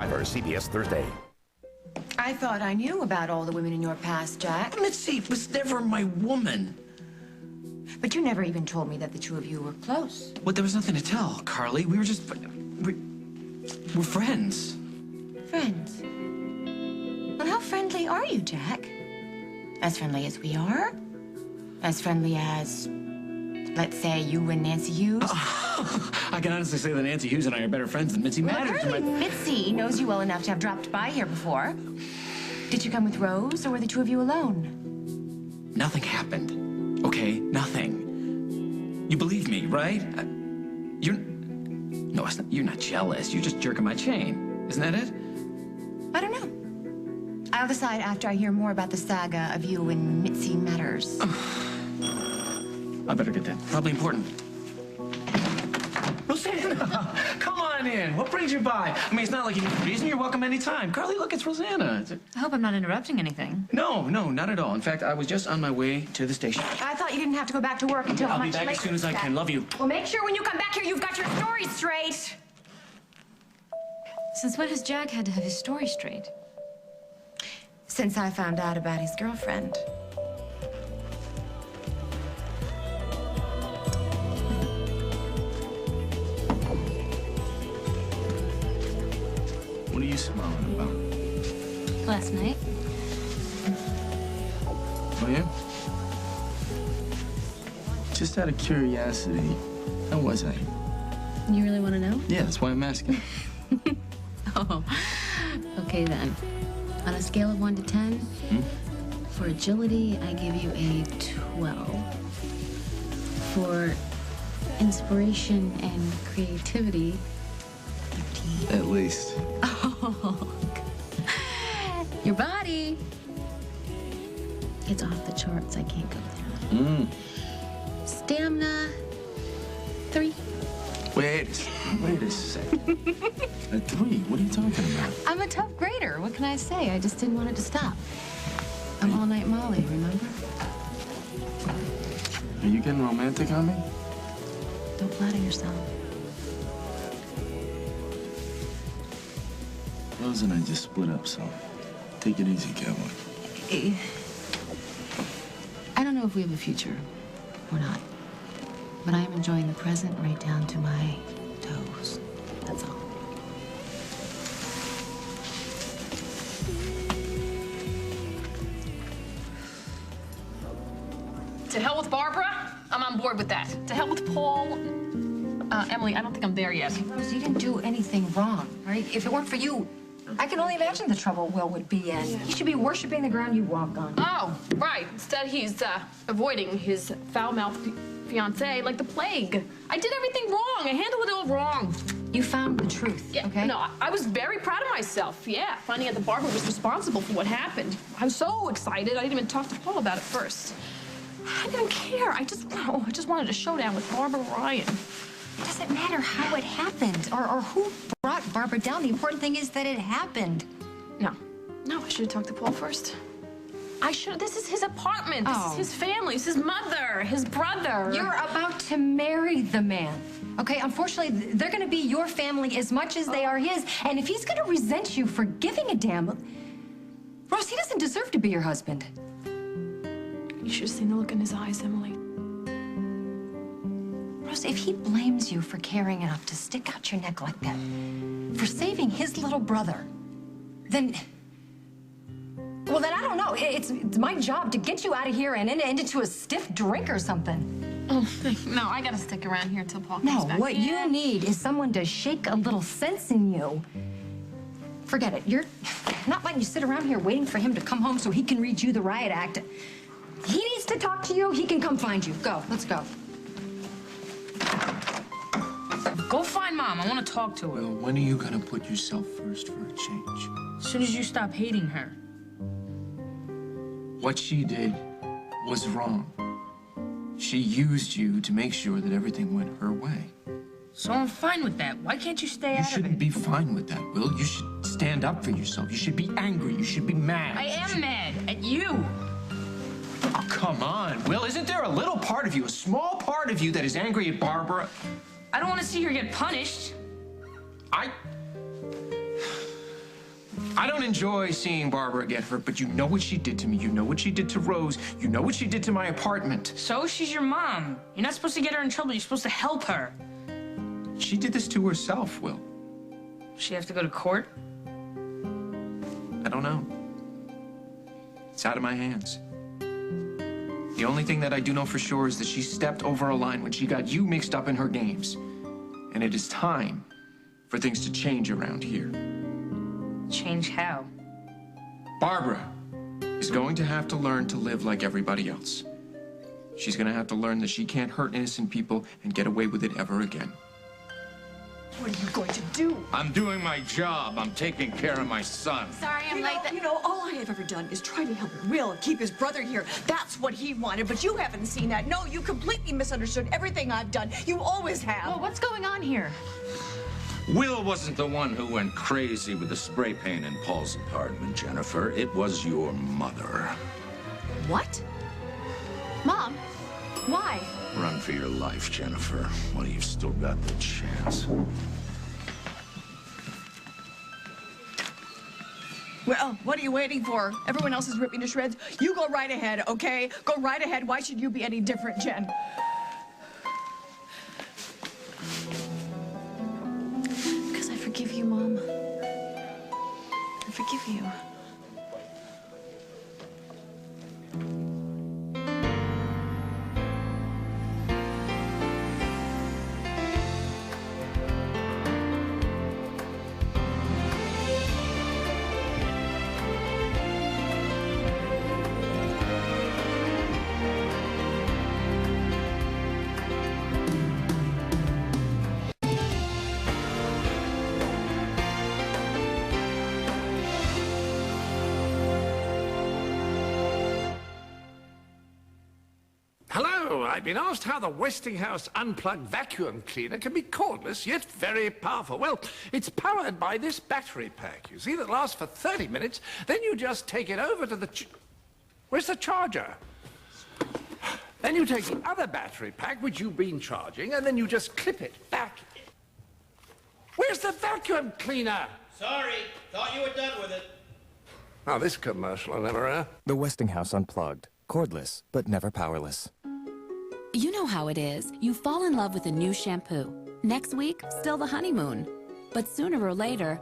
CBS Thursday. I thought I knew about all the women in your past, Jack. Mitzi was never my woman. But you never even told me that the two of you were close. Well, there was nothing to tell, Carly. We were just... We're friends. Friends? Well, how friendly are you, Jack? As friendly as we are? As friendly as, let's say, you and Nancy Hughes? I can honestly say that Nancy Hughes and I are better friends than Mitzi Matters. Apparently Mitzi knows you well enough to have dropped by here before. Did you come with Rose, or were the two of you alone? Nothing happened, okay? Nothing. You believe me, right? No, it's not, you're not jealous. You're just jerking my chain. Isn't that it? I don't know. I'll decide after I hear more about the saga of you and Mitzi Matters. I better get that. Probably important. Rosanna, come on in. What brings you by? I mean, it's not like you need a reason. You're welcome anytime. Carly, look, it's Rosanna. I hope I'm not interrupting anything. No, not at all. In fact, I was just on my way to the station. I thought you didn't have to go back to work until I'll much be back later. as soon as I can. Love you. Well, make sure when you come back here, you've got your story straight. Since when has Jack had to have his story straight? Since I found out about his girlfriend. What are you smiling about? Last night. Oh, yeah? Just out of curiosity, how was I? You really want to know? Yeah, that's why I'm asking. Oh, okay then. On a scale of 1 to 10, for agility, I give you a 12. For inspiration and creativity, 13. At least. Oh, your body. It's off the charts. I can't go there. Stamina, 3. Wait a second. A 3? What are you talking about? I'm a tough grader. What can I say? I just didn't want it to stop. I'm all night Molly, remember? Are you getting romantic on me? Don't flatter yourself. Rose and I just split up, so take it easy, cowboy. I don't know if we have a future or not, but I am enjoying the present right down to my toes. That's all. To hell with Barbara? I'm on board with that. To hell with Paul? Emily, I don't think I'm there yet. Rose, you didn't do anything wrong, right? If it weren't for you, I can only imagine the trouble Will would be in. He should be worshiping the ground you walk on. Oh, right. Instead, he's avoiding his foul-mouthed fiancée like the plague. I did everything wrong. I handled it all wrong. You found the truth, Yeah, okay? No, I was very proud of myself. Yeah, finding out that Barbara was responsible for what happened. I was so excited, I didn't even talk to Paul about it first. I didn't care. I just wanted a showdown with Barbara Ryan. It doesn't matter how it happened or who brought Barbara down. The important thing is that it happened. No, I should have talked to Paul first. I should. This is his apartment. This is his family. This is his mother, his brother. You're about to marry the man, okay? Unfortunately, they're going to be your family as much as they are his. And if he's going to resent you for giving a damn, Rose, he doesn't deserve to be your husband. You should have seen the look in his eyes, Emily. Rose, if he blames you for caring enough to stick out your neck like that, for saving his little brother, then... Well, then I don't know. It's my job to get you out of here and into a stiff drink or something. Oh, no, I gotta stick around here till Paul comes back. No, what you need is someone to shake a little sense in you. Forget it. You're not letting you sit around here waiting for him to come home so he can read you the riot act. He needs to talk to you. He can come find you. Go. Let's go. Go find Mom. I want to talk to her. Well, when are you gonna put yourself first for a change? As soon as you stop hating her. What she did was wrong. She used you to make sure that everything went her way. So I'm fine with that. Why can't you stay You out of shouldn't it? be fine with that, Will. You should stand up for yourself. You should be angry. You should be mad. I am mad at you. Oh, come on, Will. Isn't there a little part of you, a small part of you, that is angry at Barbara? I don't want to see her get punished. I don't enjoy seeing Barbara get hurt, but you know what she did to me. You know what she did to Rose. You know what she did to my apartment. So she's your mom. You're not supposed to get her in trouble. You're supposed to help her. She did this to herself, Will. Does she have to go to court? I don't know. It's out of my hands. The only thing that I do know for sure is that she stepped over a line when she got you mixed up in her games. And it is time for things to change around here. Change how? Barbara is going to have to learn to live like everybody else. She's going to have to learn that she can't hurt innocent people and get away with it ever again. What are you going to do? I'm doing my job. I'm taking care of my son. Sorry I'm late. You know, all I have ever done is try to help Will keep his brother here. That's what he wanted, but you haven't seen that. No, you completely misunderstood everything I've done. You always have. Well, what's going on here? Will wasn't the one who went crazy with the spray paint in Paul's apartment, Jennifer. It was your mother. What? Mom? Why? Run for your life, Jennifer, while you've still got the chance. Well, what are you waiting for? Everyone else is ripping to shreds. You go right ahead, okay? Go right ahead. Why should you be any different, Jen? Because I forgive you, Mom. I forgive you. Hello, I've been asked how the Westinghouse unplugged vacuum cleaner can be cordless yet very powerful. Well, it's powered by this battery pack, you see, that lasts for 30 minutes. Then you just take it over to the... Where's the charger? Then you take the other battery pack, which you've been charging, and then you just clip it back. Where's the vacuum cleaner? Sorry, thought you were done with it. Oh, this commercial I never heard. The Westinghouse Unplugged. Cordless, but never powerless. You know how it is. You fall in love with a new shampoo. Next week, still the honeymoon. But sooner or later,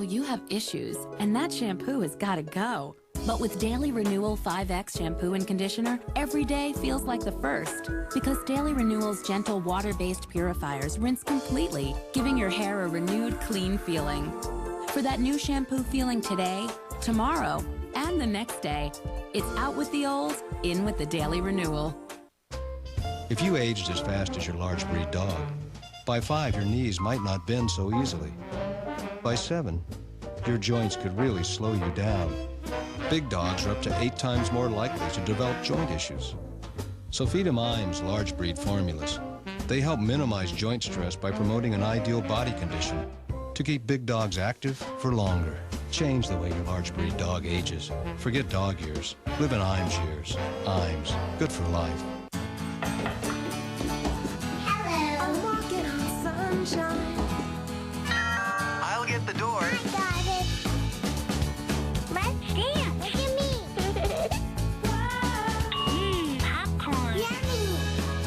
you have issues, and that shampoo has got to go. But with Daily Renewal 5X shampoo and conditioner, every day feels like the first. Because Daily Renewal's gentle water-based purifiers rinse completely, giving your hair a renewed, clean feeling. For that new shampoo feeling today, tomorrow, and the next day, it's out with the old, in with the Daily Renewal. If you aged as fast as your large breed dog, by 5, your knees might not bend so easily. By 7, your joints could really slow you down. Big dogs are up to 8 times more likely to develop joint issues. So feed them IME's large breed formulas. They help minimize joint stress by promoting an ideal body condition to keep big dogs active for longer. Change the way your large breed dog ages. Forget dog years. Live in IME's years. IME's. Good for life. Hello. I'm walking on sunshine. I'll get the door. I got it. Let's dance. Look at me. Popcorn. Yummy.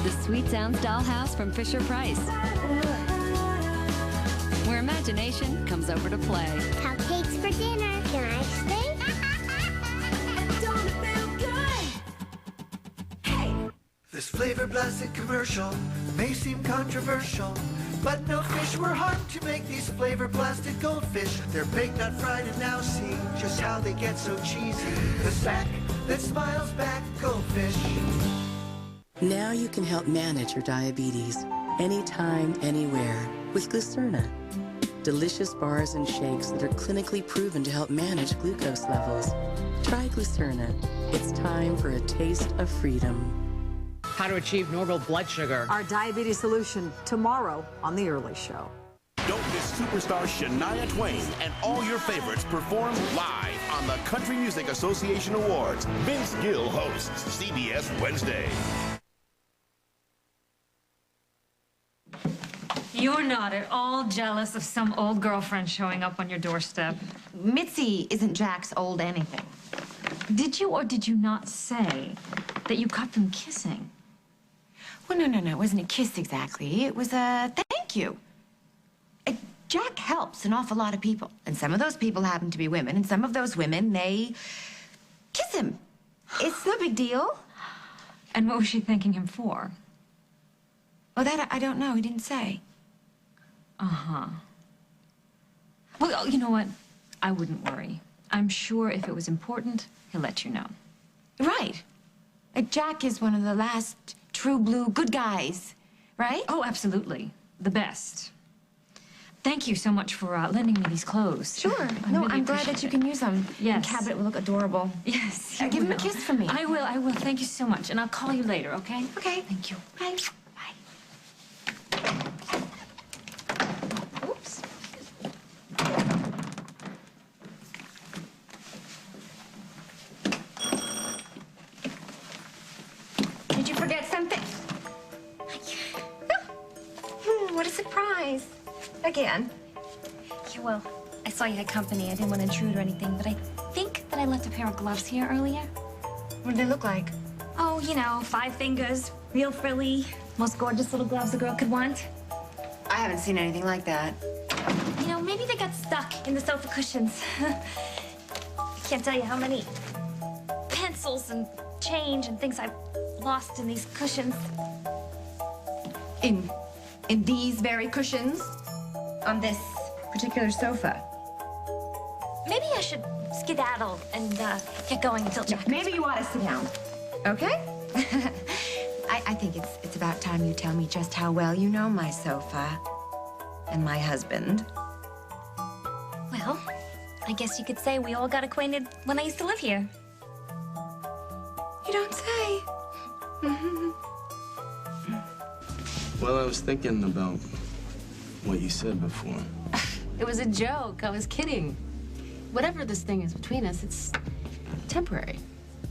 The Sweet Sounds Dollhouse from Fisher-Price, where imagination comes over to play. Cupcakes for dinner. Can I stay? Don't it feel good? Hey! This flavor-blasted commercial may seem controversial, but no fish were harmed to make these flavor-blasted goldfish. They're baked, not fried, and now see just how they get so cheesy. The snack that smiles back, goldfish. Now you can help manage your diabetes anytime, anywhere with Glucerna. Delicious bars and shakes that are clinically proven to help manage glucose levels. Try Glucerna. It's time for a taste of freedom. How to achieve normal blood sugar. Our diabetes solution tomorrow on The Early Show. Don't miss superstar Shania Twain and all your favorites perform live on the Country Music Association Awards. Vince Gill hosts CBS Wednesday. You're not at all jealous of some old girlfriend showing up on your doorstep. Mitzi isn't Jack's old anything. Did you or did you not say that you caught them kissing? Well, no. It wasn't a kiss exactly. It was a thank you. Jack helps an awful lot of people. And some of those people happen to be women. And some of those women, they kiss him. It's no big deal. And what was she thanking him for? Oh, that I don't know. He didn't say. Uh-huh. Well, you know what? I wouldn't worry. I'm sure if it was important, he'll let you know. Right. Jack is one of the last true blue good guys, right? Oh, absolutely. The best. Thank you so much for lending me these clothes. Sure. I'm glad that you can use them. Yes. The cabinet will look adorable. Yes. Give him a kiss from me. I will. Thank you so much. And I'll call you later, okay? Okay. Thank you. Bye. Oops. Did you forget something? What a surprise. Again. Yeah, well, I saw you had company. I didn't want to intrude or anything, but I think that I left a pair of gloves here earlier. What do they look like? Oh, you know, 5 fingers, real frilly, most gorgeous little gloves a girl could want. I haven't seen anything like that. You know, maybe they got stuck in the sofa cushions. I can't tell you how many pencils and change and things I've lost in these cushions. In these very cushions? On this particular sofa? Maybe I should skedaddle and get going until Jack. Maybe you ought to sit down. Okay? I think it's about time you tell me just how well you know my sofa and my husband. Well, I guess you could say we all got acquainted when I used to live here. You don't say. Well, I was thinking about what you said before. It was a joke. I was kidding. Whatever this thing is between us, it's temporary.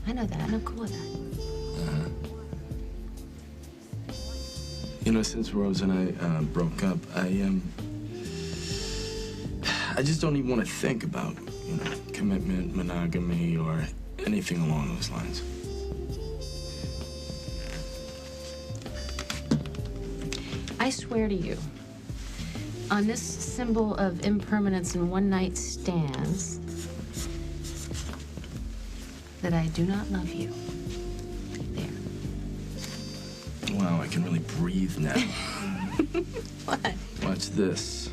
I know that. I'm cool with that. You know, since Rose and I broke up, I just don't even want to think about, commitment, monogamy, or anything along those lines. I swear to you, on this symbol of impermanence and one-night stands, that I do not love you. Wow, I can really breathe now. What? Watch this.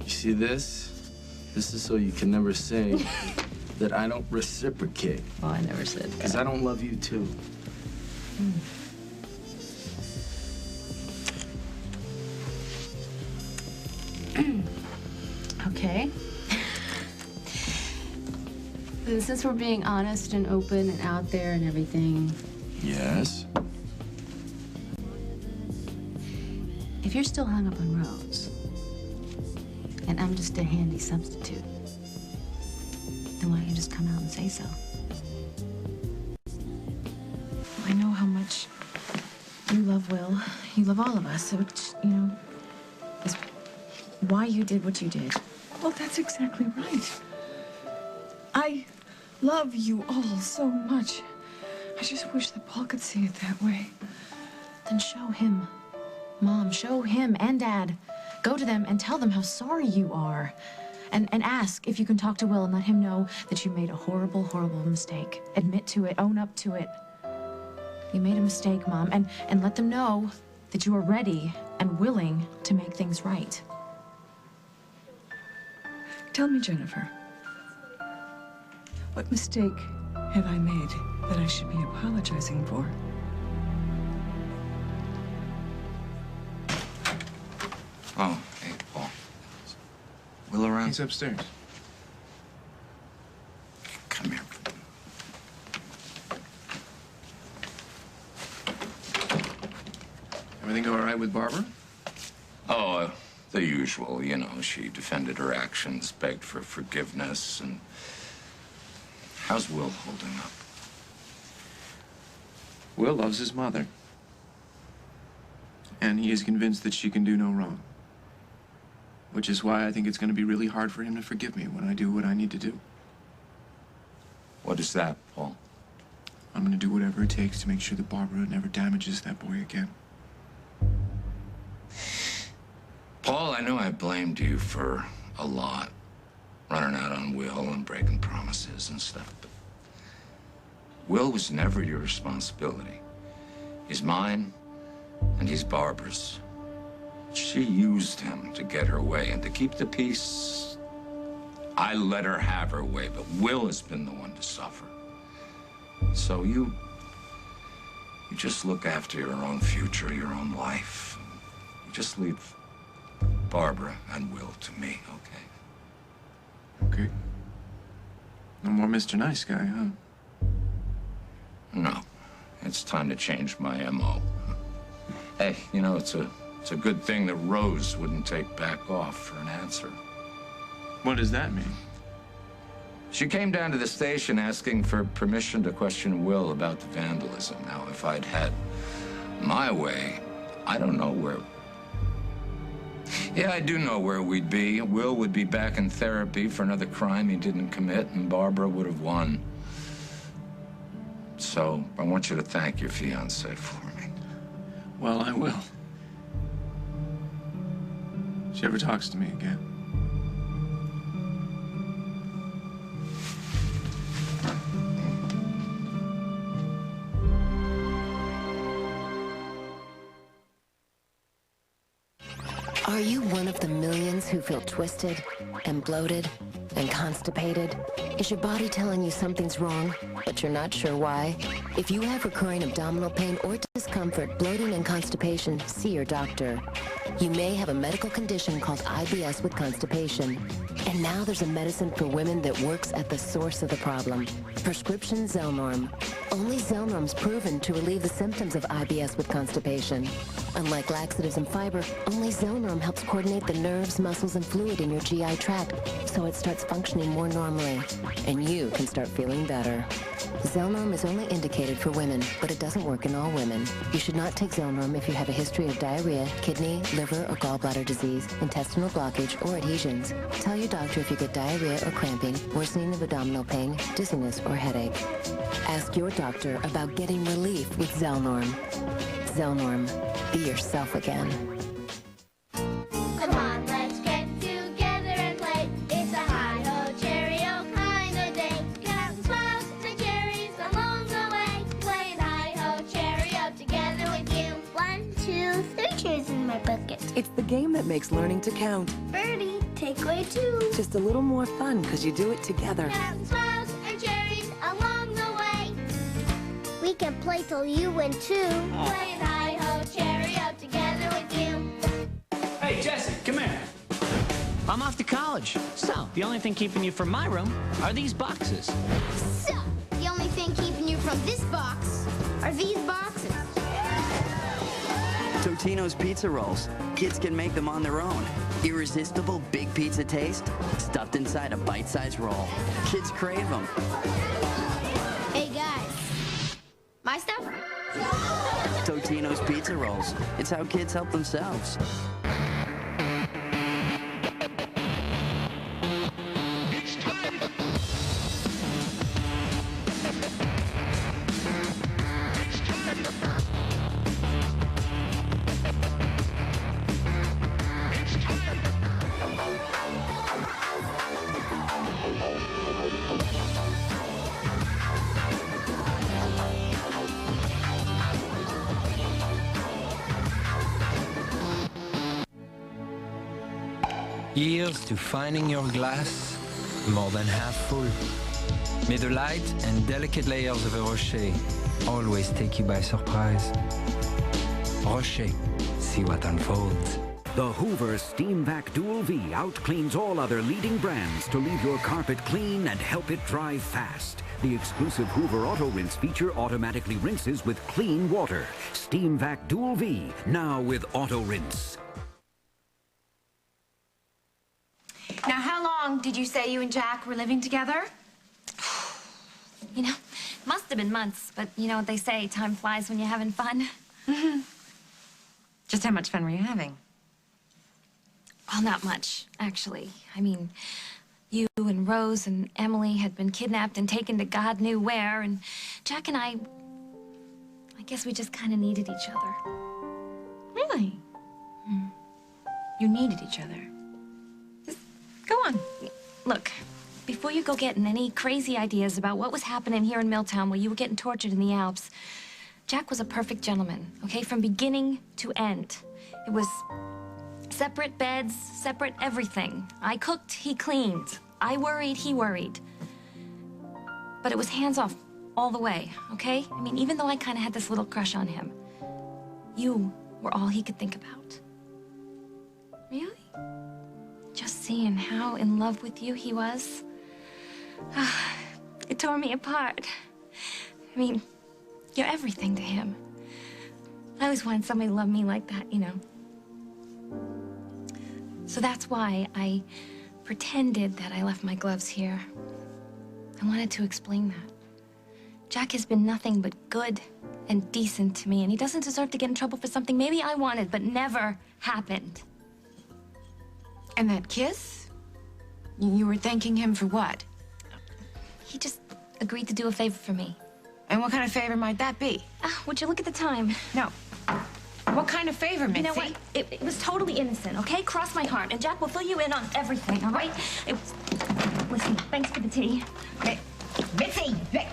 You see this? This is so you can never say that I don't reciprocate. Oh, I never said that. Because I don't love you, too. Okay. And since we're being honest and open and out there and everything, Yes? if you're still hung up on Rose, and I'm just a handy substitute, then why don't you just come out and say so? I know how much you love Will. You love all of us, which, is why you did what you did. Well, that's exactly right. I love you all so much. I just wish that Paul could see it that way. Then show him. Mom, show him and Dad. Go to them and tell them how sorry you are. And ask if you can talk to Will and let him know that you made a horrible, horrible mistake. Admit to it. Own up to it. You made a mistake, Mom. And let them know that you are ready and willing to make things right. Tell me, Jennifer, what mistake have I made that I should be apologizing for? Oh, hey, Paul. Will around? He's upstairs. Come here. Everything go all right with Barbara? Oh, the usual, she defended her actions, begged for forgiveness, and how's Will holding up? Will loves his mother. And he is convinced that she can do no wrong. Which is why I think it's going to be really hard for him to forgive me when I do what I need to do. What is that, Paul? I'm going to do whatever it takes to make sure that Barbara never damages that boy again. Paul, I know I blamed you for a lot. Running out on Will and breaking promises and stuff, but Will was never your responsibility. He's mine, and he's Barbara's. She used him to get her way, and to keep the peace, I let her have her way, but Will has been the one to suffer. So you just look after your own future, your own life. You just leave Barbara and Will to me, okay? Okay. No more Mr. Nice Guy, huh? No. It's time to change my M.O. Hey, you know, it's a good thing that Rose wouldn't take back off for an answer. What does that mean? She came down to the station asking for permission to question Will about the vandalism. Now, if I'd had my way, I don't know where... Yeah, I do know where we'd be. Will would be back in therapy for another crime he didn't commit, and Barbara would have won. So, I want you to thank your fiancée for me. Well, I will. If she ever talks to me again. Are you one of the millions who feel twisted and bloated and constipated? Is your body telling you something's wrong, but you're not sure why? If you have recurring abdominal pain or discomfort, bloating, and constipation, see your doctor. You may have a medical condition called IBS with constipation. And now there's a medicine for women that works at the source of the problem. Prescription Zelnorm. Only Zelnorm's proven to relieve the symptoms of IBS with constipation. Unlike laxatives and fiber, only Zelnorm helps coordinate the nerves, muscles, and fluid in your GI tract, so it starts functioning more normally, and you can start feeling better. Zelnorm is only indicated for women, but it doesn't work in all women. You should not take Zelnorm if you have a history of diarrhea, kidney, liver, or gallbladder disease, intestinal blockage, or adhesions. Tell your doctor if you get diarrhea or cramping, worsening of abdominal pain, dizziness, or headache. Ask your doctor about getting relief with Zelnorm. Zelnorm. Be yourself again. Come on, let's get together and play. It's a hi-ho, cherry-o kind of day. Get out some clouds and cherries along the way. Playing hi-ho, cherry-o together with you. 1, 2, 3 cherries in my bucket. It's the game that makes learning to count. Birdie, take away 2. Just a little more fun because you do it together. Get out some clouds and cherries along the way. We can play till you win too. Playing hi-ho, cherry-o together with you. Hey, Jesse, come here. I'm off to college, so the only thing keeping you from my room are these boxes. So, the only thing keeping you from this box are these boxes. Totino's pizza rolls. Kids can make them on their own. Irresistible big pizza taste, stuffed inside a bite-sized roll. Kids crave them. Hey, guys. My stuff? Totino's pizza rolls. It's how kids help themselves. Here's to finding your glass more than half full. May the light and delicate layers of a Rocher always take you by surprise. Rocher, see what unfolds. The Hoover Steam Vac Dual V outcleans all other leading brands to leave your carpet clean and help it dry fast. The exclusive Hoover Auto Rinse feature automatically rinses with clean water. Steam Vac Dual V, now with Auto Rinse. Now, how long did you say you and Jack were living together? You know, must have been months, but you know what they say, time flies when you're having fun. Just how much fun were you having? Well, not much, actually. I mean, you and Rose and Emily had been kidnapped and taken to God knew where, and Jack and I guess we just kind of needed each other. Really? You needed each other. Just go on. Look, before you go getting any crazy ideas about what was happening here in Milltown while you were getting tortured in the Alps, Jack was a perfect gentleman, okay? From beginning to end. It was separate beds, separate everything. I cooked, he cleaned. I worried, he worried. But it was hands off all the way, okay? I mean, even though I kind of had this little crush on him, you were all he could think about. Really? Just seeing how in love with you he was, it tore me apart. I mean, you're everything to him. I always wanted somebody to love me like that, you know. So that's why I pretended that I left my gloves here. I wanted to explain that. Jack has been nothing but good and decent to me, and he doesn't deserve to get in trouble for something maybe I wanted, but never happened. And that kiss? You were thanking him for what? He just agreed to do a favor for me. And what kind of favor might that be? Would you look at the time? No. What kind of favor, Mitzi? You know what? It was totally innocent, okay? Cross my heart, and Jack will fill you in on everything, all right? Listen, thanks for the tea. Hey, Mitzi! Hey.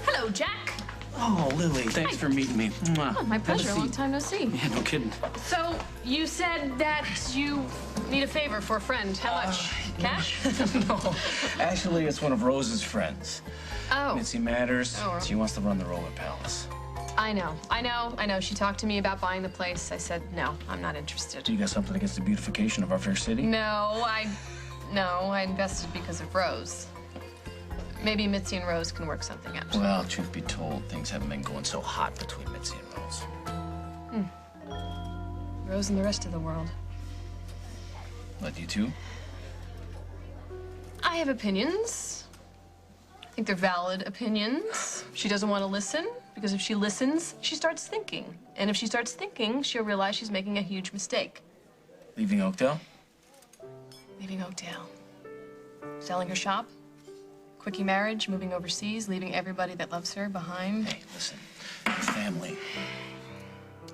Hello, Jack. Oh, Lily, thanks for meeting me. Mwah. Oh, my pleasure. Have a Long seat. time no see. Yeah, no kidding. So, you said that you need a favor for a friend. How much? Cash? No, actually, it's one of Rose's friends. Oh. Mitzi Matters. Oh. She wants to run the Roller Palace. I know. She talked to me about buying the place. I said, no, I'm not interested. You got something against the beautification of our fair city? No, I invested because of Rose. Maybe Mitzi and Rose can work something out. Well, truth be told, things haven't been going so hot between Mitzi and Rose. Rose and the rest of the world. What, you two? I have opinions. I think they're valid opinions. She doesn't want to listen, because if she listens, she starts thinking. And if she starts thinking, she'll realize she's making a huge mistake. Leaving Oakdale? Leaving Oakdale. Selling her shop. Quickie marriage, moving overseas, leaving everybody that loves her behind. Hey, listen, her family.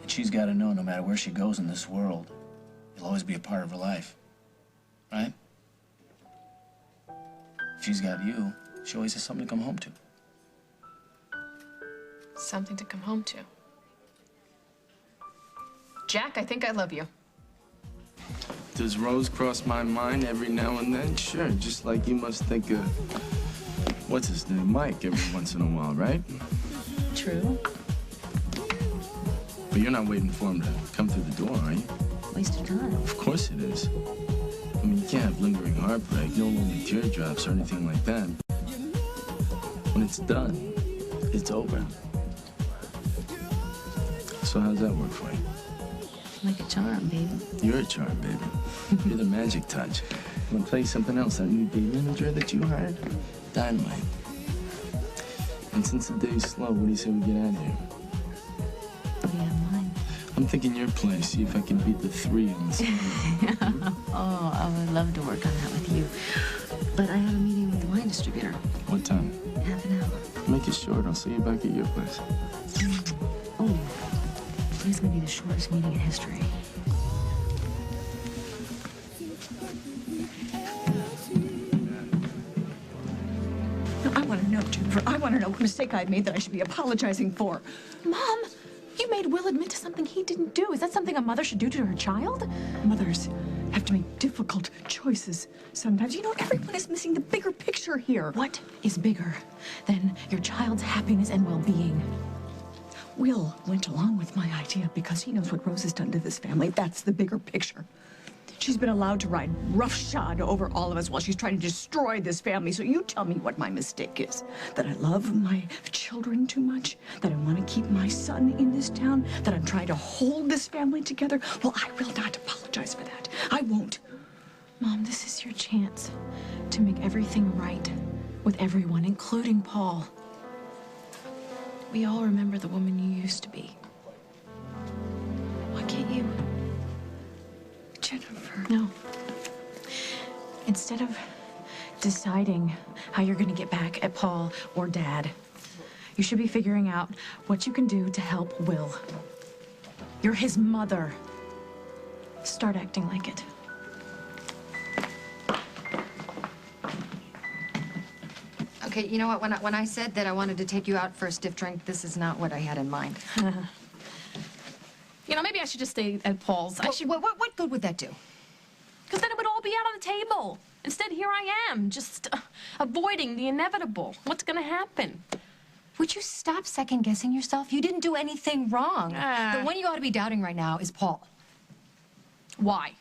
And she's got to know no matter where she goes in this world, you'll always be a part of her life. Right? If she's got you, she always has something to come home to. Something to come home to. Jack, I think I love you. Does Rose cross my mind every now and then? Sure, just like you must think of, what's his name, Mike, every once in a while, right? True. But you're not waiting for him to come through the door, are you? Waste of time. Of course it is. I mean, you can't have lingering heartbreak, no lonely teardrops or anything like that. When it's done, it's over. So how's that work for you? Like a charm, baby. You're a charm, baby. You're the magic touch. I'm gonna tell you something else. That new day manager that you hired, dynamite. And since the day's slow, what do you say we get out of here? Yeah, mine. I'm thinking your place. See if I can beat the 3 on the scale. Oh, I would love to work on that with you. But I have a meeting with the wine distributor. What time? Half an hour. Make it short. I'll see you back at your place. Oh, it's gonna be the shortest meeting in history. I want to know, Jennifer. I want to know what mistake I've made that I should be apologizing for. Mom, you made Will admit to something he didn't do. Is that something a mother should do to her child? Mothers have to make difficult choices sometimes. You know, everyone is missing the bigger picture here. What is bigger than your child's happiness and well-being? Will went along with my idea because he knows what Rose has done to this family. That's the bigger picture. She's been allowed to ride roughshod over all of us while she's trying to destroy this family. So you tell me what my mistake is. That I love my children too much? That I want to keep my son in this town? That I'm trying to hold this family together? Well, I will not apologize for that. I won't. Mom, this is your chance to make everything right with everyone, including Paul. We all remember the woman you used to be. Why can't you? Jennifer. No. Instead of deciding how you're going to get back at Paul or Dad, you should be figuring out what you can do to help Will. You're his mother. Start acting like it. Okay, you know what? When I said that I wanted to take you out for a stiff drink, this is not what I had in mind. You know, maybe I should just stay at Paul's. What good would that do? Because then it would all be out on the table. Instead, here I am, just avoiding the inevitable. What's going to happen? Would you stop second-guessing yourself? You didn't do anything wrong. The one you ought to be doubting right now is Paul. Why?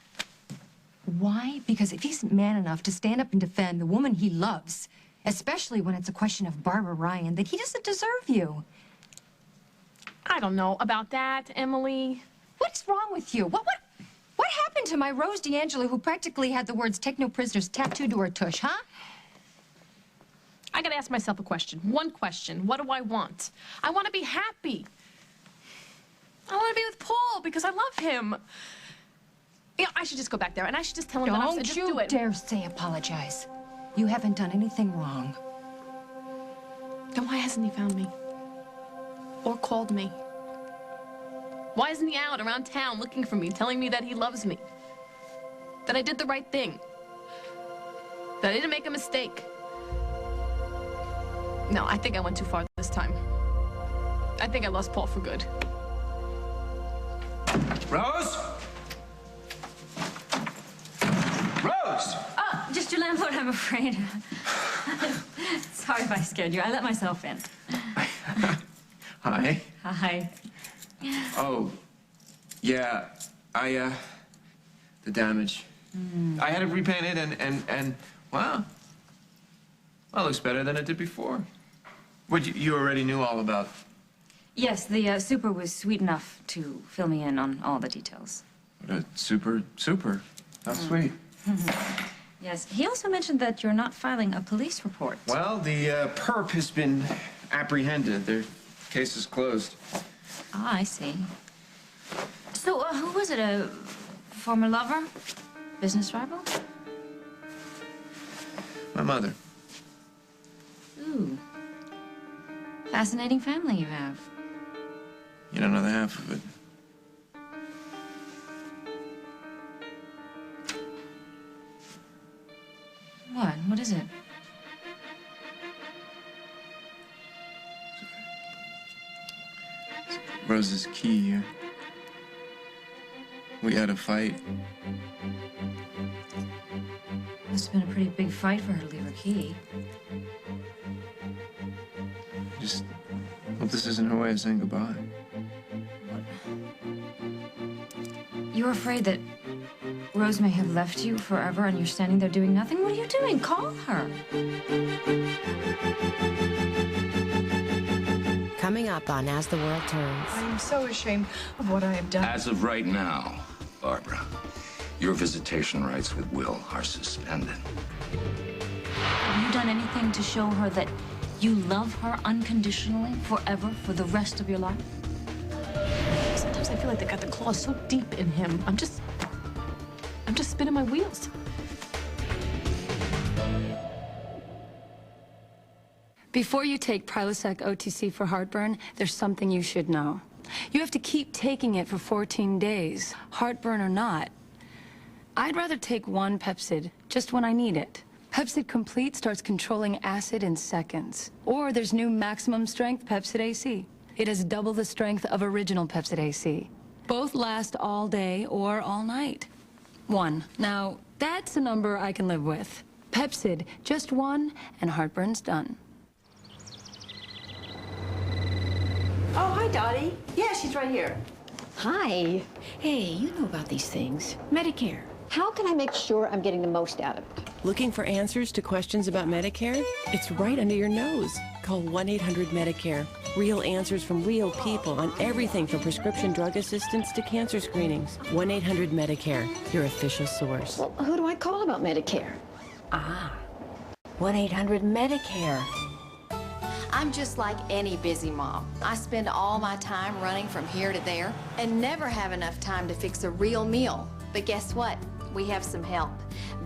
Why? Because if he's man enough to stand up and defend the woman he loves, especially when it's a question of Barbara Ryan, then he doesn't deserve you. I don't know about that, Emily. What's wrong with you? What happened to my Rose D'Angelo who practically had the words "take no prisoners" tattooed to her tush, huh? I gotta ask myself a question. One question. What do I want? I want to be happy. I want to be with Paul because I love him. You know, I should just go back there and I should just tell him that I'm just do it. Don't you dare say apologize. You haven't done anything wrong. Then why hasn't he found me? Or called me? Why isn't he out around town looking for me, telling me that he loves me? That I did the right thing? That I didn't make a mistake? No, I think I went too far this time. I think I lost Paul for good. Rose? Rose! Oh, just your landlord, I'm afraid. Sorry if I scared you. I let myself in. Hi. Hi. Oh, yeah, the damage. I had it repainted and wow. Well, it looks better than it did before. What, you already knew all about? Yes, the super was sweet enough to fill me in on all the details. What a super. How sweet. Yes, he also mentioned that you're not filing a police report. Well, the perp has been apprehended. Their case is closed. Ah, I see. So, who was it? A former lover? Business rival? My mother. Ooh. Fascinating family you have. You don't know the half of it. What? What is it? Rose's key. We had a fight. Must have been a pretty big fight for her to leave her key. Just hope this isn't her way of saying goodbye. You're afraid that Rose may have left you forever and you're standing there doing nothing? What are you doing? Call her. Coming up on As the World Turns. I am so ashamed of what I have done. As of right now, Barbara, your visitation rights with Will are suspended. Have you done anything to show her that you love her unconditionally forever for the rest of your life? Sometimes I feel like they got the claws so deep in him. I'm just spinning my wheels. Before you take Prilosec OTC for heartburn, there's something you should know. You have to keep taking it for 14 days, heartburn or not. I'd rather take one Pepsid, just when I need it. Pepsid Complete starts controlling acid in seconds. Or there's new maximum strength Pepsid AC. It has double the strength of original Pepsid AC. Both last all day or all night. One. Now, that's a number I can live with. Pepsid, just one, and heartburn's done. Oh, hi, Dottie. Yeah, she's right here. Hi. Hey, you know about these things. Medicare. How can I make sure I'm getting the most out of it? Looking for answers to questions about Medicare? It's right under your nose. Call 1-800-MEDICARE. Real answers from real people on everything from prescription drug assistance to cancer screenings. 1-800-MEDICARE, your official source. Well, who do I call about Medicare? 1-800-MEDICARE. I'm just like any busy mom. I spend all my time running from here to there and never have enough time to fix a real meal. But guess what? We have some help.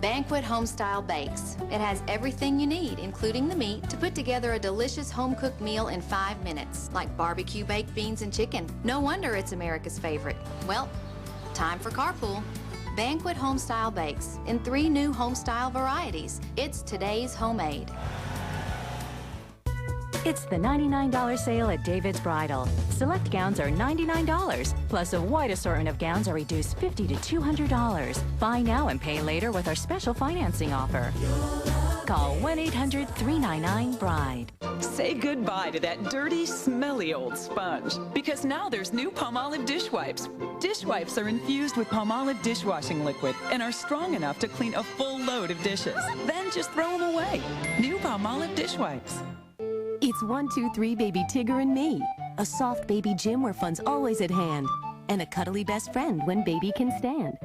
Banquet Homestyle Bakes. It has everything you need, including the meat, to put together a delicious home-cooked meal in 5 minutes, like barbecue baked beans and chicken. No wonder it's America's favorite. Well, time for carpool. Banquet Homestyle Bakes in 3 new homestyle varieties. It's today's homemade. It's the $99 sale at David's Bridal. Select gowns are $99, plus a wide assortment of gowns are reduced $50 to $200. Buy now and pay later with our special financing offer. Call 1-800-399-BRIDE. Say goodbye to that dirty, smelly old sponge, because now there's new Palmolive dish wipes. Dish wipes are infused with Palmolive dishwashing liquid and are strong enough to clean a full load of dishes. Then just throw them away. New Palmolive dish wipes. It's 1, 2, 3 Baby Tigger and me. A soft baby gym where fun's always at hand. And a cuddly best friend when baby can stand.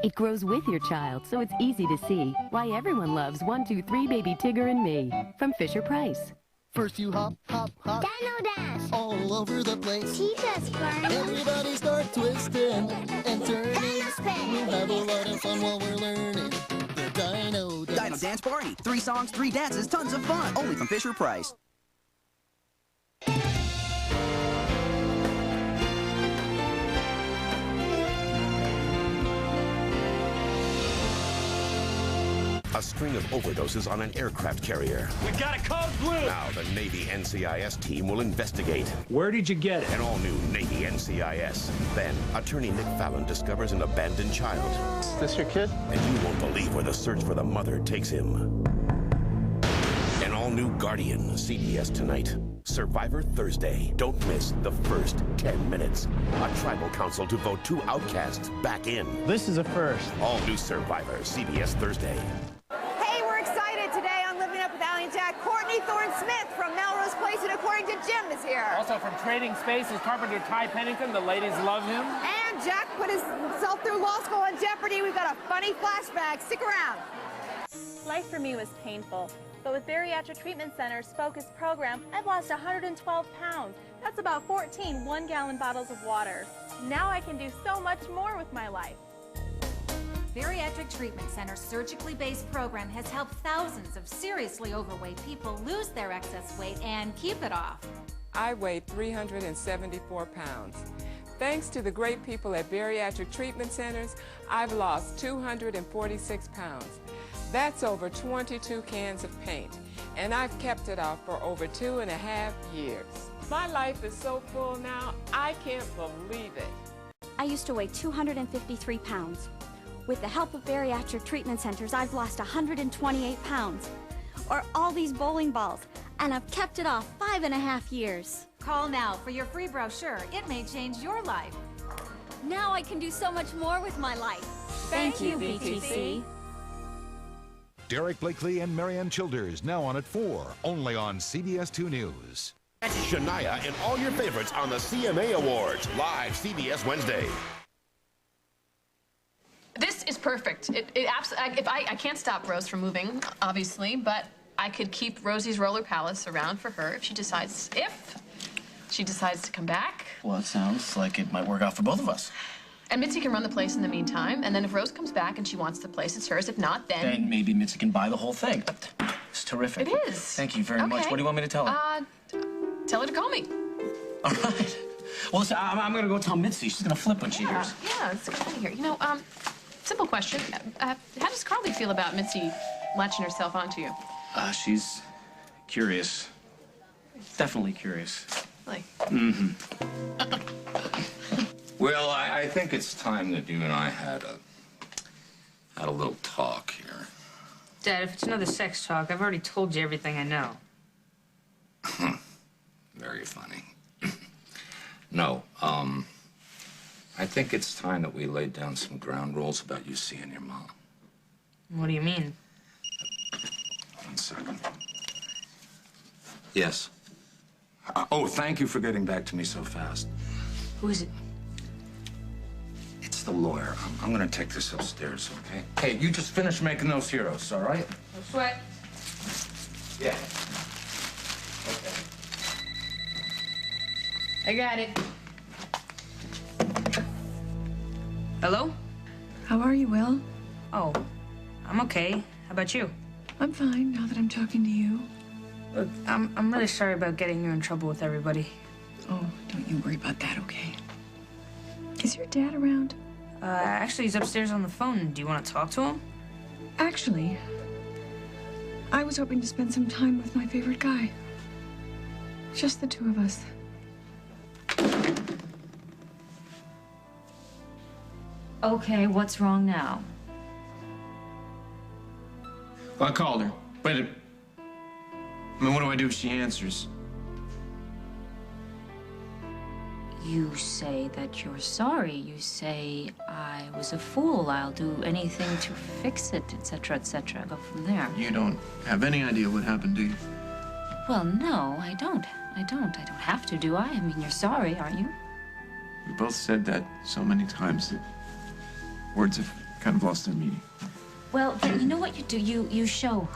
It grows with your child, so it's easy to see why everyone loves 1, 2, 3 Baby Tigger and me. From Fisher-Price. First you hop, hop, hop. Dino Dash. All over the place. Teach us, Fern. Everybody start twisting and turning. Dino Spin. We'll have a lot of fun while we're learning the Dino Dance. Dino Dance Party. 3 songs, 3 dances, tons of fun. Only from Fisher-Price. A string of overdoses on an aircraft carrier. We got a code blue! Now the Navy NCIS team will investigate. Where did you get it? An all-new Navy NCIS. Then, attorney Nick Fallon discovers an abandoned child. Is this your kid? And you won't believe where the search for the mother takes him. An all-new Guardian, CBS tonight. Survivor Thursday. Don't miss the first 10 minutes. A tribal council to vote 2 outcasts back in. This is a first. All new Survivor, CBS Thursday. Hey, we're excited today on Living Up with Allie and Jack. Courtney Thorne-Smith from Melrose Place and According to Jim is here. Also from Trading Spaces, carpenter Ty Pennington. The ladies love him. And Jack put himself through law school on Jeopardy. We've got a funny flashback. Stick around. Life for me was painful, but with Bariatric Treatment Center's focused program, I've lost 112 pounds. That's about 14 one-gallon bottles of water. Now I can do so much more with my life. Bariatric Treatment Center's surgically based program has helped thousands of seriously overweight people lose their excess weight and keep it off. I weighed 374 pounds. Thanks to the great people at Bariatric Treatment Centers, I've lost 246 pounds. That's over 22 cans of paint, and I've kept it off for over 2.5 years. My life is so full now, I can't believe it. I used to weigh 253 pounds. With the help of Bariatric Treatment Centers, I've lost 128 pounds. Or all these bowling balls, and I've kept it off 5.5 years. Call now for your free brochure. It may change your life. Now I can do so much more with my life. Thank you, BTC. Derek Blakely and Marianne Childers, now on at 4, only on CBS 2 News. Shania and all your favorites on the CMA Awards, live CBS Wednesday. This is perfect. I can't stop Rose from moving, obviously, but I could keep Rosie's Roller Palace around for her if she decides to come back. Well, it sounds like it might work out for both of us. And Mitzi can run the place in the meantime, and then if Rose comes back and she wants the place, it's hers. If not, then... Then maybe Mitzi can buy the whole thing. It's terrific. It is. Thank you very much. What do you want me to tell her? Tell her to call me. All right. Well, listen, I'm going to go tell Mitzi. She's going to flip when she hears. Yeah, let's get out of here. You know, simple question. How does Carly feel about Mitzi latching herself onto you? She's curious. Definitely curious. Like? Mm-hmm. Well, I think it's time that you and I had a little talk here. Dad, if it's another sex talk, I've already told you everything I know. Very funny. No, I think it's time that we laid down some ground rules about you seeing your mom. What do you mean? 1 second. Yes. Oh, thank you for getting back to me so fast. Who is it? It's the lawyer. I'm gonna take this upstairs, okay? Hey, you just finished making those heroes, all right? No sweat. Yeah. Okay. I got it. Hello? How are you, Will? Oh, I'm okay. How about you? I'm fine now that I'm talking to you. Look, I'm really sorry about getting you in trouble with everybody. Oh, don't you worry about that, okay? Is your dad around? Actually, he's upstairs on the phone. Do you want to talk to him? Actually, I was hoping to spend some time with my favorite guy. Just the two of us. Okay, what's wrong now? Well, I called her, but I mean, what do I do if she answers? You say that you're sorry. You say, I was a fool. I'll do anything to fix it, etc., etc. Go from there. You don't have any idea what happened, do you? Well, no, I don't. I don't have to, do I? I mean, you're sorry, aren't you? We both said that so many times that words have kind of lost their meaning. Well, then you know what you do? You show.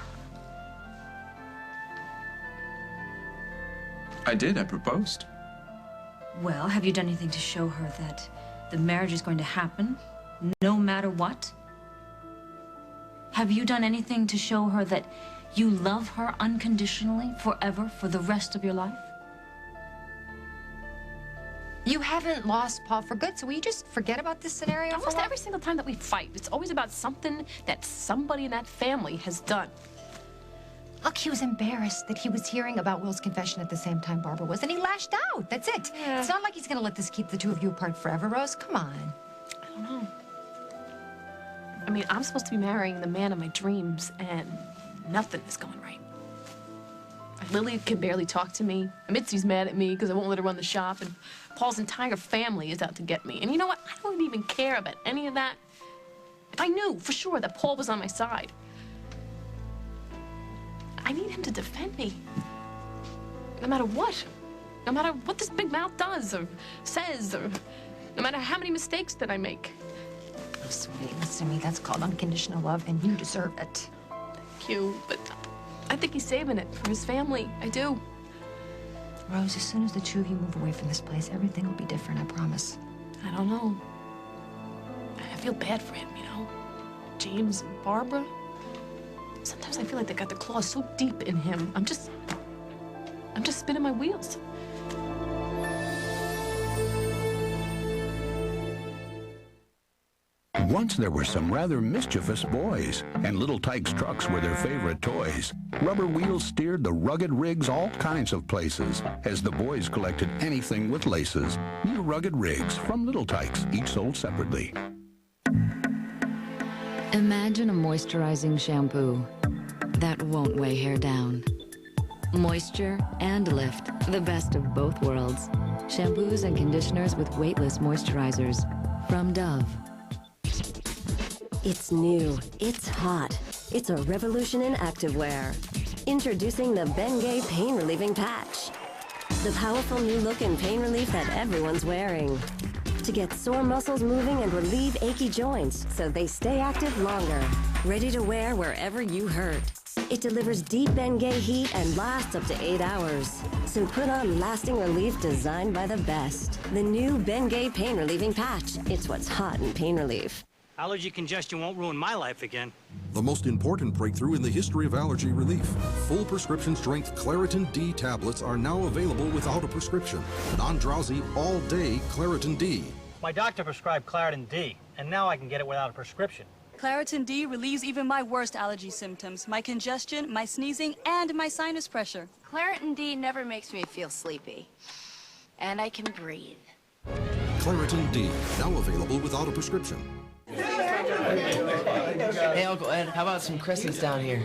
I did. I proposed. Well, have you done anything to show her that the marriage is going to happen, no matter what? Have you done anything to show her that you love her unconditionally, forever, for the rest of your life? You haven't lost Paul for good, so will you just forget about this scenario? Almost every single time that we fight, it's always about something that somebody in that family has done. Look, he was embarrassed that he was hearing about Will's confession at the same time Barbara was, and he lashed out. That's it. Yeah. It's not like he's gonna let this keep the two of you apart forever, Rose. Come on. I don't know. I mean, I'm supposed to be marrying the man of my dreams, and nothing is going right. Lily can barely talk to me. Mitzi's mad at me because I won't let her run the shop, and Paul's entire family is out to get me. And you know what? I don't even care about any of that. If I knew for sure that Paul was on my side, I need him to defend me. No matter what. No matter what this big mouth does or says, or no matter how many mistakes that I make. Oh, sweetie, listen to me. That's called unconditional love, and you deserve it. Thank you, but I think he's saving it for his family. I do. Rose, as soon as the two of you move away from this place, everything will be different, I promise. I don't know. I feel bad for him, you know? James and Barbara. Sometimes I feel like they got their claws so deep in him. I'm just spinning my wheels. Once there were some rather mischievous boys, and little Tykes trucks were their favorite toys. Rubber wheels steered the rugged rigs all kinds of places, as the boys collected anything with laces. New rugged rigs from Little Tykes, each sold separately. Imagine a moisturizing shampoo that won't weigh hair down. Moisture and lift, the best of both worlds. Shampoos and conditioners with weightless moisturizers from Dove. It's new, it's hot, it's a revolution in activewear. Introducing the Bengay Pain Relieving Patch. The powerful new look and pain relief that everyone's wearing. To get sore muscles moving and relieve achy joints so they stay active longer. Ready to wear wherever you hurt. It delivers deep Bengay heat and lasts up to 8 hours. So put on lasting relief designed by the best. The new Bengay Pain Relieving Patch. It's what's hot in pain relief. Allergy congestion won't ruin my life again. The most important breakthrough in the history of allergy relief. Full prescription strength Claritin D tablets are now available without a prescription. Non-drowsy, all-day Claritin D. My doctor prescribed Claritin D, and now I can get it without a prescription. Claritin D relieves even my worst allergy symptoms, my congestion, my sneezing, and my sinus pressure. Claritin D never makes me feel sleepy. And I can breathe. Claritin D, now available without a prescription. Hey, Uncle Ed, how about some crescents down here?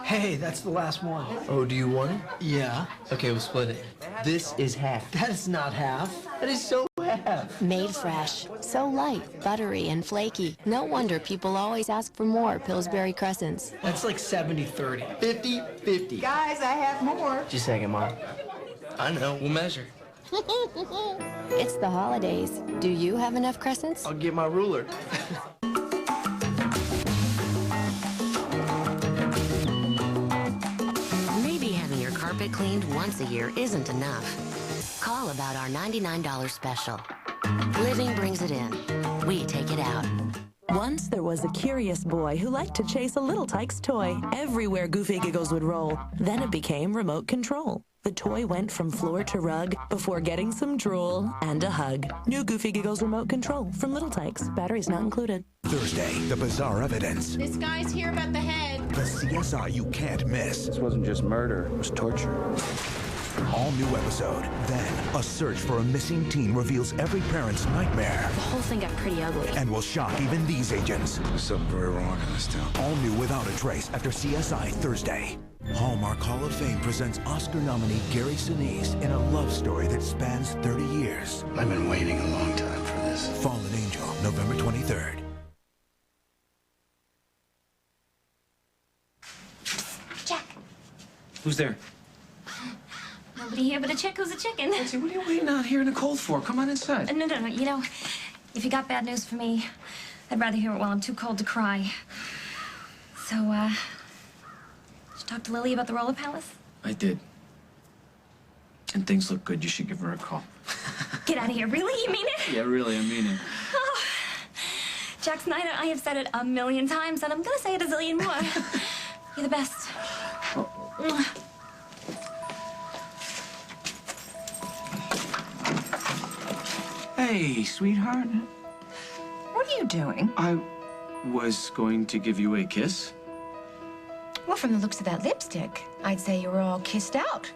Hey, that's the last one. Oh, do you want it? Yeah. Okay, we'll split it. This is half. That is not half. That is so half. Made fresh, so light, buttery, and flaky. No wonder people always ask for more Pillsbury crescents. That's like 70-30. 50-50. Guys, I have more. Just a second, Mom. I know, we'll measure. It's the holidays. Do you have enough crescents? I'll get my ruler. Maybe having your carpet cleaned once a year isn't enough. Call about our $99 special. Living brings it in. We take it out. Once there was a curious boy who liked to chase a little Tyke's toy everywhere Goofy Giggles would roll. Then it became remote control. The toy went from floor to rug before getting some drool and a hug. New Goofy Giggles remote control from Little Tykes. Batteries not included. Thursday, the bizarre evidence. This guy's here about the head. The CSI you can't miss. This wasn't just murder, it was torture. All new episode. Then, a search for a missing teen reveals every parent's nightmare. The whole thing got pretty ugly. And will shock even these agents. There's something very wrong in this town. All new Without a Trace after CSI Thursday. Hallmark Hall of Fame presents Oscar nominee Gary Sinise in a love story that spans 30 years. I've been waiting a long time for this. Fallen Angel, November 23rd. Jack. Who's there? Nobody here but a chick who's a chicken. Nancy, what are you waiting out here in the cold for? Come on inside. No. You know, if you got bad news for me, I'd rather hear it while I'm too cold to cry. So, did you talk to Lily about the roller palace? I did. And things look good. You should give her a call. Get out of here. Really? You mean it? Yeah, really, I mean it. Oh. Jack Snyder, I have said it 1,000,000 times, and I'm gonna say it a zillion more. You're the best. Hey, sweetheart. What are you doing? I was going to give you a kiss. Well, from the looks of that lipstick, I'd say you were all kissed out.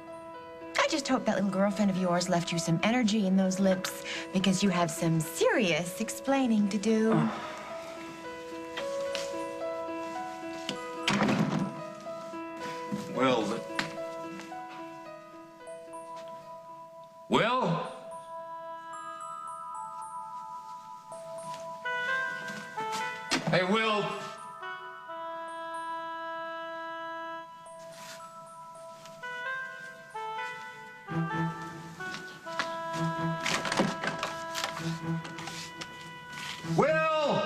I just hope that little girlfriend of yours left you some energy in those lips, because you have some serious explaining to do. Will. Will? Hey, Will. Will!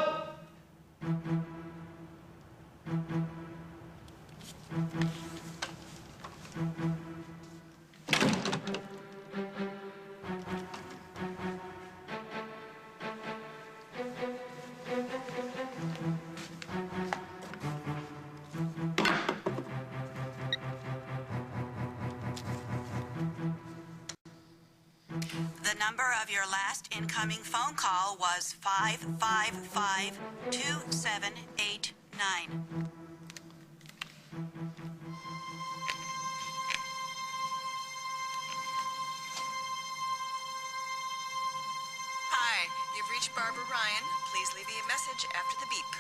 The number of your last incoming phone call was 555-2789. Hi, you've reached Barbara Ryan. Please leave me a message after the beep.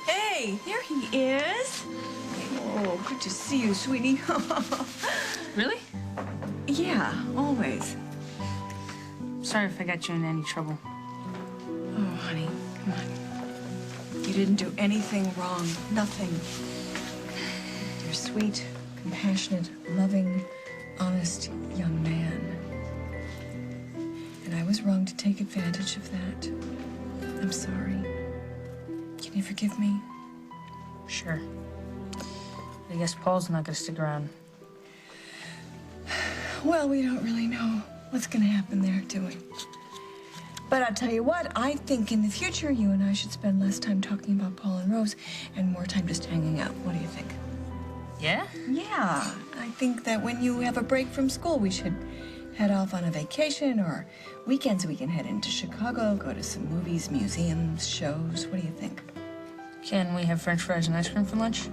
Hey, there he is. Oh, good to see you, sweetie. Really? Yeah, always. Sorry if I got you in any trouble. Oh, honey, come on. You didn't do anything wrong. Nothing. You're a sweet, compassionate, loving, honest young man. And I was wrong to take advantage of that. I'm sorry. Can you forgive me? Sure. I guess Paul's not gonna stick around. Well, we don't really know what's gonna happen there, do we? But I'll tell you what, I think in the future you and I should spend less time talking about Paul and Rose and more time just hanging out. What do you think? Yeah? Yeah. I think that when you have a break from school, we should head off on a vacation, or weekends we can head into Chicago, go to some movies, museums, shows. What do you think? Can we have French fries and ice cream for lunch?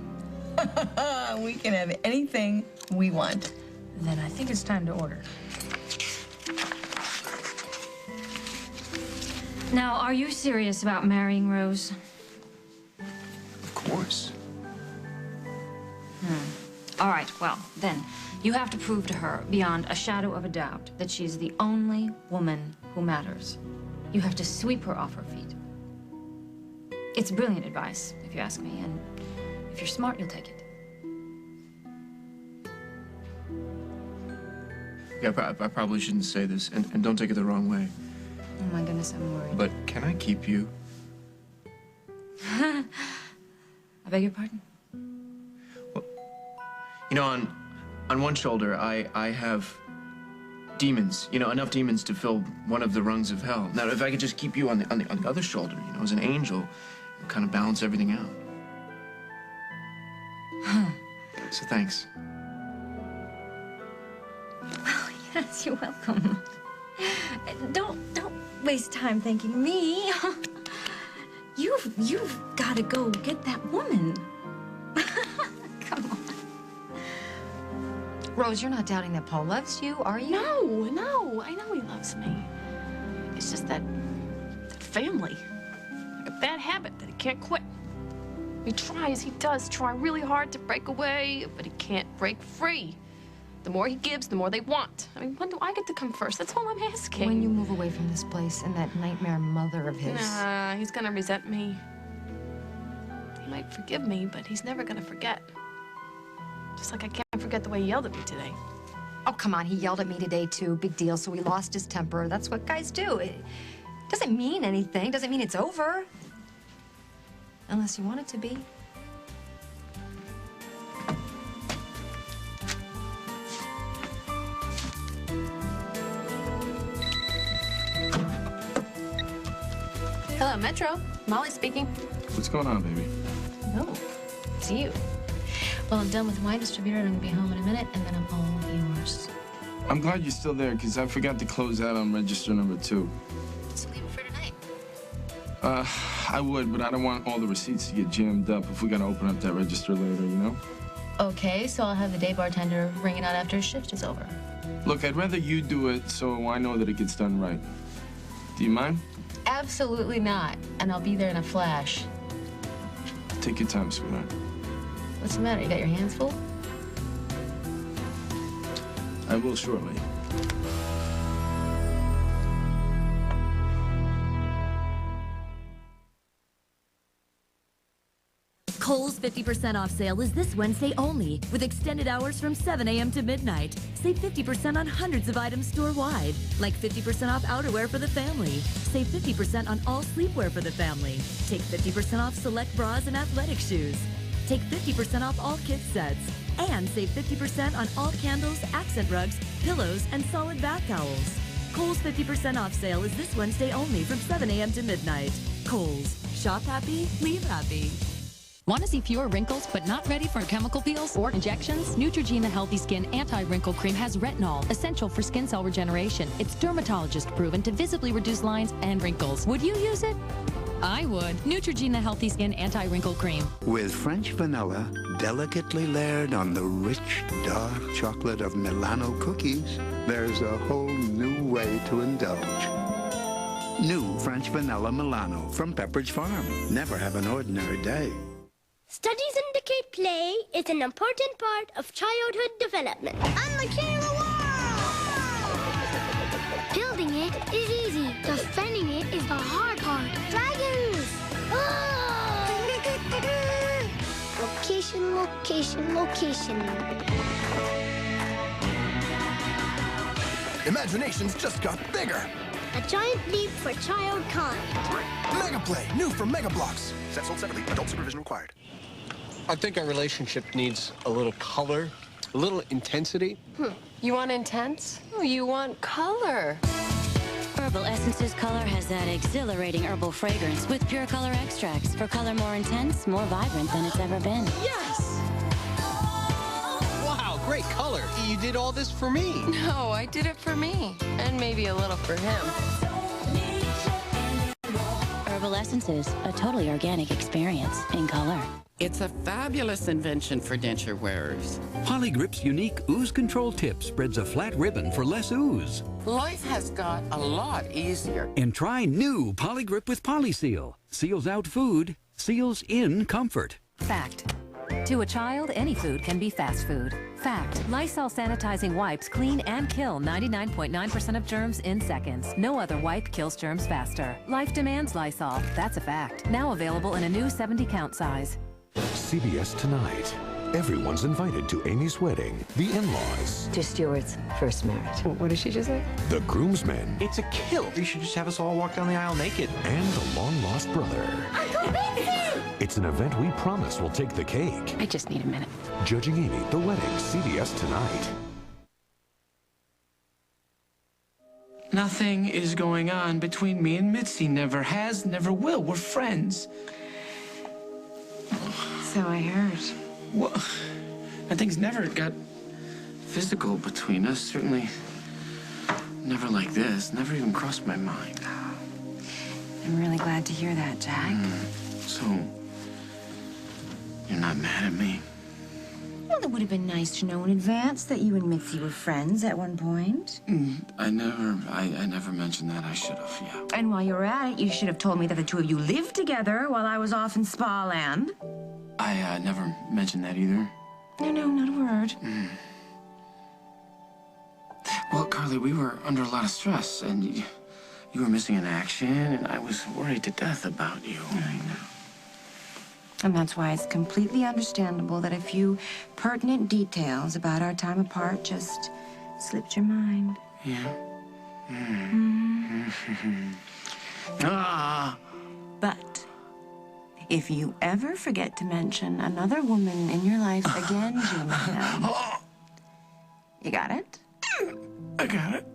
We can have anything we want. Then I think it's time to order. Now, are you serious about marrying Rose? Of course. All right, well, then, you have to prove to her, beyond a shadow of a doubt, that she's the only woman who matters. You have to sweep her off her feet. It's brilliant advice, if you ask me, and if you're smart, you'll take it. Yeah, I probably shouldn't say this, and don't take it the wrong way. Oh my goodness, I'm worried. But can I keep you? I beg your pardon? You know, on one shoulder, I have demons. You know, enough demons to fill one of the rungs of hell. Now, if I could just keep you on the other shoulder, you know, as an angel, it'll kind of balance everything out. So thanks. Oh, yes, you're welcome. Don't waste time thanking me. You've got to go get that woman. Come on. Rose, you're not doubting that Paul loves you, are you? No, I know he loves me. It's just that family, like a bad habit that he can't quit. He does try really hard to break away, but he can't break free. The more he gives, the more they want. I mean, when do I get to come first? That's all I'm asking. When you move away from this place and that nightmare mother of his. Nah, he's gonna resent me. He might forgive me, but he's never gonna forget. Just like I can't forget the way he yelled at me today. Oh, come on, he yelled at me today, too. Big deal, so he lost his temper. That's what guys do. It doesn't mean anything. Doesn't mean it's over. Unless you want it to be. Hello, Metro. Molly speaking. What's going on, baby? Oh, it's you. Well, I'm done with my distributor, and I'm gonna be home in a minute, and then I'm all yours. I'm glad you're still there, because I forgot to close out on register number 2. So leave it for tonight. I would, but I don't want all the receipts to get jammed up if we gotta open up that register later, you know? Okay, so I'll have the day bartender ring it out after his shift is over. Look, I'd rather you do it so I know that it gets done right. Do you mind? Absolutely not. And I'll be there in a flash. Take your time, sweetheart. What's the matter? You got your hands full? I will shortly. Kohl's 50% off sale is this Wednesday only, with extended hours from 7 a.m. to midnight. Save 50% on hundreds of items store-wide, like 50% off outerwear for the family. Save 50% on all sleepwear for the family. Take 50% off select bras and athletic shoes. Take 50% off all kids sets. And save 50% on all candles, accent rugs, pillows, and solid bath towels. Kohl's 50% off sale is this Wednesday only from 7 a.m. to midnight. Kohl's. Shop happy, leave happy. Want to see fewer wrinkles but not ready for chemical peels or injections? Neutrogena Healthy Skin Anti-Wrinkle Cream has retinol, essential for skin cell regeneration. It's dermatologist proven to visibly reduce lines and wrinkles. Would you use it? I would. Neutrogena Healthy Skin Anti-Wrinkle Cream. With French vanilla delicately layered on the rich, dark chocolate of Milano cookies, there's a whole new way to indulge. New French Vanilla Milano from Pepperidge Farm. Never have an ordinary day. Studies indicate play is an important part of childhood development. I'm the king of the world! Building it is easy. Defending it is the hard part. Dragons! Oh! Location, location, location. Imaginations just got bigger. A giant leap for childkind. Mega Play, new from Mega Blocks. Set sold separately, adult supervision required. I think our relationship needs a little color, a little intensity. You want intense? Oh, you want color. Herbal Essences Color has that exhilarating herbal fragrance with pure color extracts for color more intense, more vibrant than it's ever been. Yes! Wow, great color. You did all this for me. No, I did it for me. And maybe a little for him. Herbal Essences, a totally organic experience in color. It's a fabulous invention for denture wearers. Polygrip's unique ooze control tip spreads a flat ribbon for less ooze. Life has got a lot easier. And try new Polygrip with Polyseal. Seals out food, seals in comfort. Fact. To a child, any food can be fast food. Fact. Lysol sanitizing wipes clean and kill 99.9% of germs in seconds. No other wipe kills germs faster. Life demands Lysol. That's a fact. Now available in a new 70-count size. CBS Tonight. Everyone's invited to Amy's wedding. The in-laws. To Stuart's first marriage. What did she just say? The groomsmen. It's a kill. You should just have us all walk down the aisle naked. And the long-lost brother. Uncle Vincent! It's an event we promise will take the cake. I just need a minute. Judging Amy, The Wedding, CBS tonight. Nothing is going on between me and Mitzi. Never has, never will. We're friends. So I heard. Well, and things never got physical between us. Certainly never like this. Never even crossed my mind. I'm really glad to hear that, Jack. So, you're not mad at me? Well, it would have been nice to know in advance that you and Mitzi were friends at one point. I never mentioned that. I should have, yeah. And while you were at it, you should have told me that the two of you lived together while I was off in Spa Land. I never mentioned that either. No, not a word. Well, Carly, we were under a lot of stress, and you were missing in action, and I was worried to death about you. I know. And that's why it's completely understandable that a few pertinent details about our time apart just slipped your mind. Yeah. But if you ever forget to mention another woman in your life again, Jim, you got it? I got it.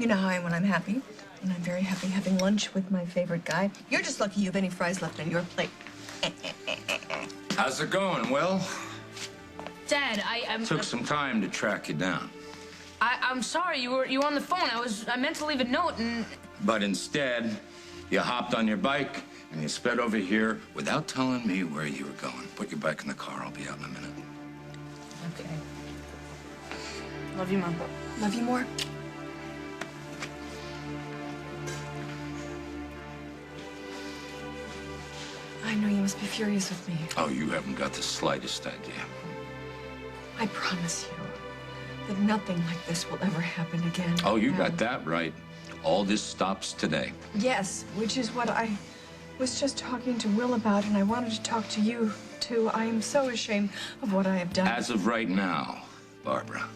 You know how I am when I'm happy. And I'm very happy having lunch with my favorite guy. You're just lucky you have any fries left on your plate. How's it going, Will? Dad, I'm... Took some time to track you down. I'm sorry, you were on the phone. I meant to leave a note and... But instead, you hopped on your bike and you sped over here without telling me where you were going. Put your bike in the car. I'll be out in a minute. Okay. Love you, Mom. Love you more. I know you must be furious with me. Oh, you haven't got the slightest idea. I promise you that nothing like this will ever happen again. Oh, you got that right. All this stops today. Yes, which is what I was just talking to Will about, and I wanted to talk to you, too. I am so ashamed of what I have done. As of right now, Barbara,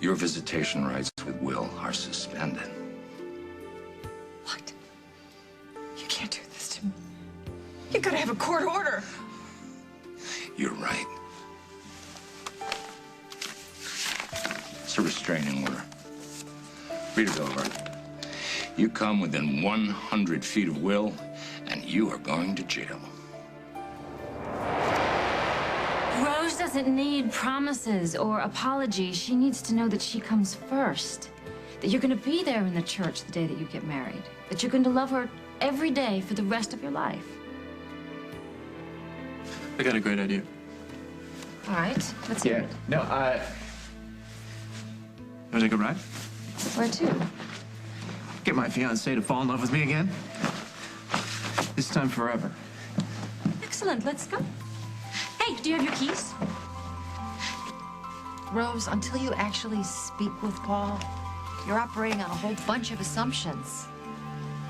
your visitation rights with Will are suspended. What? You can't do this to me. You gotta have a court order. You're right. It's a restraining order. Read it over. You come within 100 feet of Will, and you are going to jail. Rose doesn't need promises or apologies. She needs to know that she comes first. That you're going to be there in the church the day that you get married. That you're going to love her every day for the rest of your life. I got a great idea. All right, let's hear it. No, wanna take a ride? Where to? Get my fiancée to fall in love with me again. This time forever. Excellent, let's go. Hey, do you have your keys? Rose, until you actually speak with Paul, you're operating on a whole bunch of assumptions.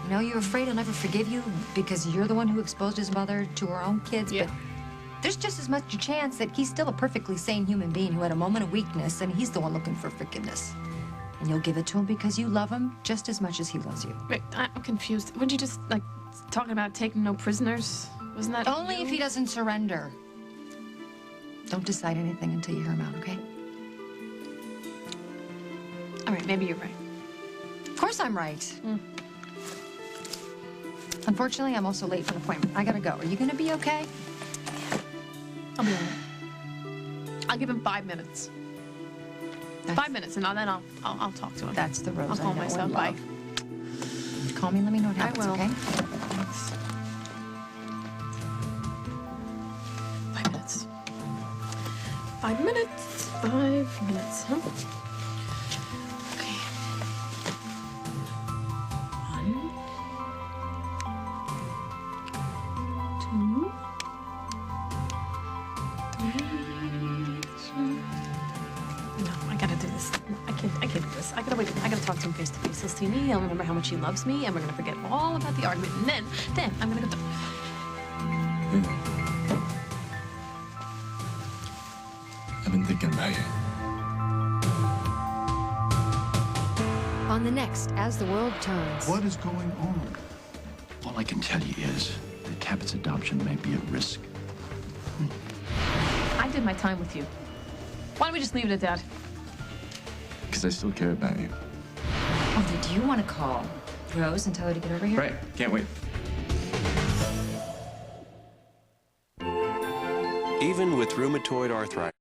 You know, you're afraid he'll never forgive you because you're the one who exposed his mother to her own kids, but there's just as much a chance that he's still a perfectly sane human being who had a moment of weakness, and he's the one looking for forgiveness. And you'll give it to him because you love him just as much as he loves you. Wait, I'm confused. Weren't you just, like, talking about taking no prisoners? Wasn't that Only if he doesn't surrender. Don't decide anything until you hear him out, okay? All right, maybe you're right. Of course I'm right. Unfortunately, I'm also late for an appointment. I gotta go. Are you gonna be okay? I'll be all right. I'll give him 5 minutes. 5 minutes, and then I'll talk to him. That's the Rose I'll call I know myself. and Bye. love. Call me and let me know what happens, I will. okay? Thanks. 5 minutes. 5 minutes. 5 minutes, huh? Okay. 1, 2, 3. No, I gotta do this. I can't do this. I gotta wait. I gotta talk to him face to face. He'll see me. He'll remember how much he loves me, and we're gonna forget all about the argument. And then I'm gonna go. I've been thinking about you. on the next As the World Turns. What is going on? All I can tell you is that Cabot's adoption may be at risk. I did my time with you. Why don't we just leave it at that? Because I still care about you. Oh, did you want to call Rose and tell her to get over here? Right. Can't wait. Even with rheumatoid arthritis.